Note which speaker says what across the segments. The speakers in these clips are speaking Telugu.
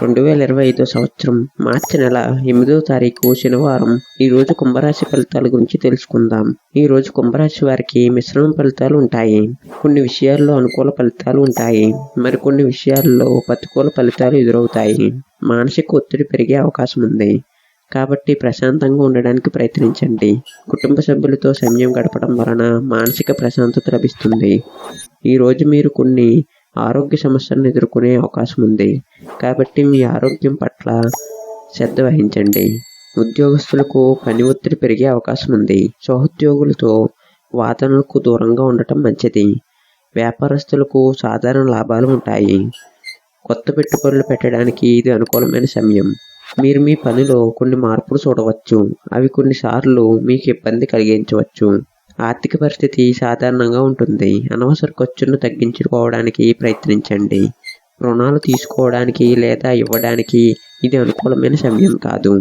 Speaker 1: 2025 సంవత్సరం మార్చి నెల 8వ తారీఖు శనివారం. ఈరోజు కుంభరాశి ఫలితాల గురించి తెలుసుకుందాం. ఈరోజు కుంభరాశి వారికి మిశ్రమ ఫలితాలు ఉంటాయి. కొన్ని విషయాల్లో అనుకూల ఫలితాలు ఉంటాయి, మరికొన్ని విషయాల్లో ప్రతికూల ఫలితాలు ఎదురవుతాయి. మానసిక ఒత్తిడి పెరిగే అవకాశం ఉంది, కాబట్టి ప్రశాంతంగా ఉండడానికి ప్రయత్నించండి. కుటుంబ సభ్యులతో సమయం గడపడం వలన మానసిక ప్రశాంతత లభిస్తుంది. ఈరోజు మీరు కొన్ని ఆరోగ్య సమస్యలను ఎదుర్కొనే అవకాశం ఉంది, కాబట్టి మీ ఆరోగ్యం పట్ల శ్రద్ధ వహించండి. ఉద్యోగస్తులకు పని ఒత్తిడి పెరిగే అవకాశం ఉంది. సహోద్యోగులతో వాదనలకు దూరంగా ఉండటం మంచిది. వ్యాపారస్తులకు సాధారణ లాభాలు ఉంటాయి. కొత్త పెట్టుబడులు పెట్టడానికి ఇది అనుకూలమైన సమయం. మీరు మీ పనిలో కొన్ని మార్పులు చూడవచ్చు, అవి కొన్నిసార్లు మీకు ఇబ్బంది కలిగించవచ్చు. ఆర్థిక పరిస్థితి సాధారణంగా ఉంటుంది. అనవసర ఖర్చులను తగ్గించుకోవడానికి ప్రయత్నించండి. రుణాలు తీసుకోవడానికి లేదా ఇవ్వడానికి ఇది అనుకూలమైన సమయం కాదు.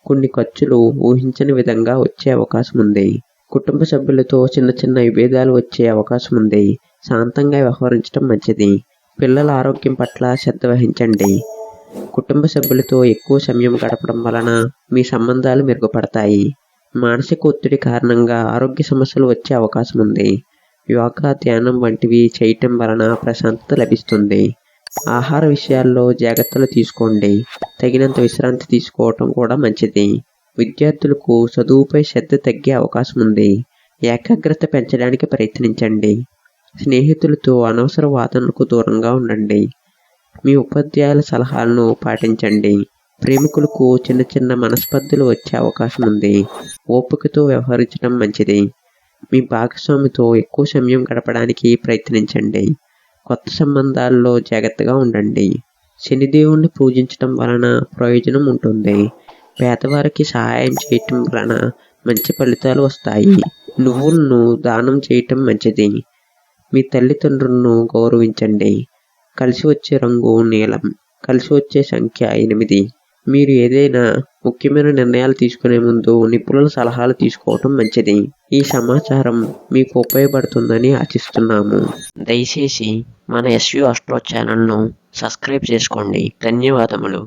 Speaker 1: కొన్ని ఖర్చులు ఊహించని విధంగా వచ్చే అవకాశం ఉంది. కుటుంబ సభ్యులతో చిన్న చిన్న విభేదాలు వచ్చే అవకాశం ఉంది. శాంతంగా వ్యవహరించడం మంచిది. పిల్లల ఆరోగ్యం పట్ల శ్రద్ధ వహించండి. కుటుంబ సభ్యులతో ఎక్కువ సమయం గడపడం వలన మీ సంబంధాలు మెరుగుపడతాయి. మానసిక ఒత్తిడి కారణంగా ఆరోగ్య సమస్యలు వచ్చే అవకాశం ఉంది. యోగా, ధ్యానం వంటివి చేయటం వలన ప్రశాంతత లభిస్తుంది. ఆహార విషయాల్లో జాగ్రత్తలు తీసుకోండి. తగినంత విశ్రాంతి తీసుకోవటం కూడా మంచిది. విద్యార్థులకు చదువుపై శ్రద్ధ తగ్గే అవకాశం ఉంది. ఏకాగ్రత పెంచడానికి ప్రయత్నించండి. స్నేహితులతో అనవసర వాదనలకు దూరంగా ఉండండి. మీ ఉపాధ్యాయుల సలహాలను పాటించండి. ప్రేమికులకు చిన్న చిన్న మనస్పర్ధలు వచ్చే అవకాశం ఉంది. ఓపికతో వ్యవహరించడం మంచిది. మీ భాగస్వామితో ఎక్కువ సమయం గడపడానికి ప్రయత్నించండి. కొత్త సంబంధాల్లో జాగ్రత్తగా ఉండండి. శనిదేవుణ్ణి పూజించడం వలన ప్రయోజనం ఉంటుంది. పేదవారికి సహాయం చేయటం వలన మంచి ఫలితాలు వస్తాయి. నువ్వులను దానం చేయటం మంచిది. మీ తల్లిదండ్రులను గౌరవించండి. కలిసి వచ్చే రంగు నీలం. కలిసి వచ్చే సంఖ్య 8. మీరు ఏదైనా ముఖ్యమైన నిర్ణయాలు తీసుకునే ముందు నిపుణుల సలహాలు తీసుకోవటం మంచిది. ఈ సమాచారం మీకు ఉపయోగపడుతుందని ఆశిస్తున్నాము. దయచేసి మన ఎస్యు ఆస్ట్రో ఛానల్ను సబ్స్క్రైబ్ చేసుకోండి. ధన్యవాదములు.